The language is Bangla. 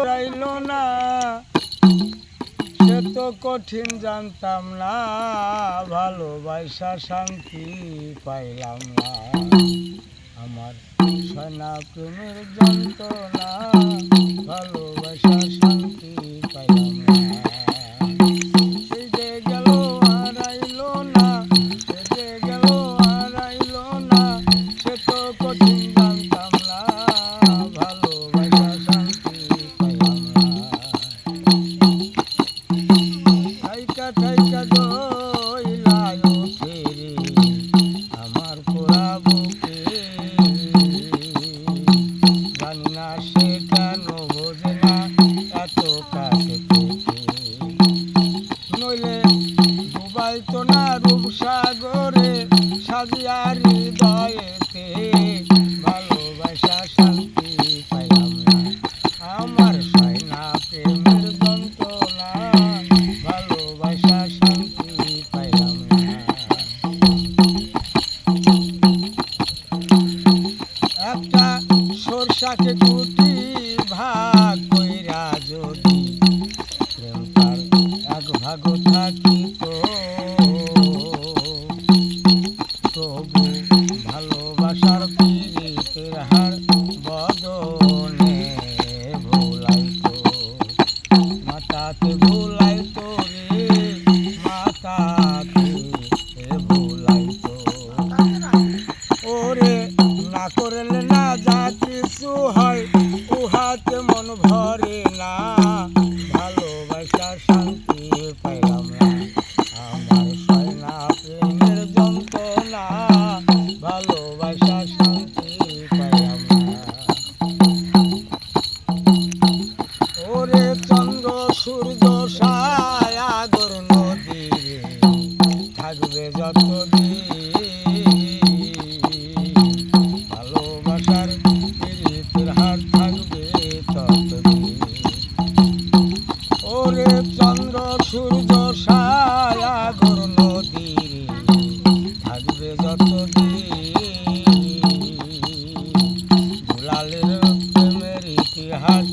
রাইল না সে তো কঠিন জানতাম না, ভালোবাসা শান্তি পাইলাম না। আমার সনা প্রেমের যন্ত্রণা, ভালোবাসা শান্তি পাইলাম না। সেই যে গেল আর আইল না, সে যে গেল আর আইল না, সে তো কঠিন জানতাম না, ভালোবাসা শান্তি পাইলাম না। থাইকা থাইকা দইলায় ওঠে রে আমার পোড়া বুকে, জানি না সে কেন বোঝে না এত কাছে থেকে। নইলে ডুবাইতো না রূপসাগরে সাজিয়া হৃদয়েতে, ভালোবাসা শান্তি পাইলাম না। আমার সয়না প্রেমের যন্ত্রণা, ভালোবাসা শান্তি পাইলাম না। একটা সরষাকে কুটি ভাগ কইরা যদি প্রেমটার এক ভাগ থাকিত, তবু ভালোবাসার পীড়িতের হার বদনে ভুলাইতো, মাতাতে ভুলাইতো রে মাতাতে ভুলাইতো। ওরে না করলে না যা কিছু হয়, উহাতে মন ভরে না, ভালোবাসা শান্তি পাইলাম না। আমার সয়না প্রেমের যন্ত্রণা, ভালোবাসা শান্তি পাইলাম না। ওরে চন্দ্র সূর্য সাগর নদী থাকবে যতদিন, ভালোবাসার পীড়িতের হার থাকবে ততদিন। ওরে চন্দ্র সূর্য সাগর নদী থাকবে যতদিন, দুলালের প্রেমের ইতিহাস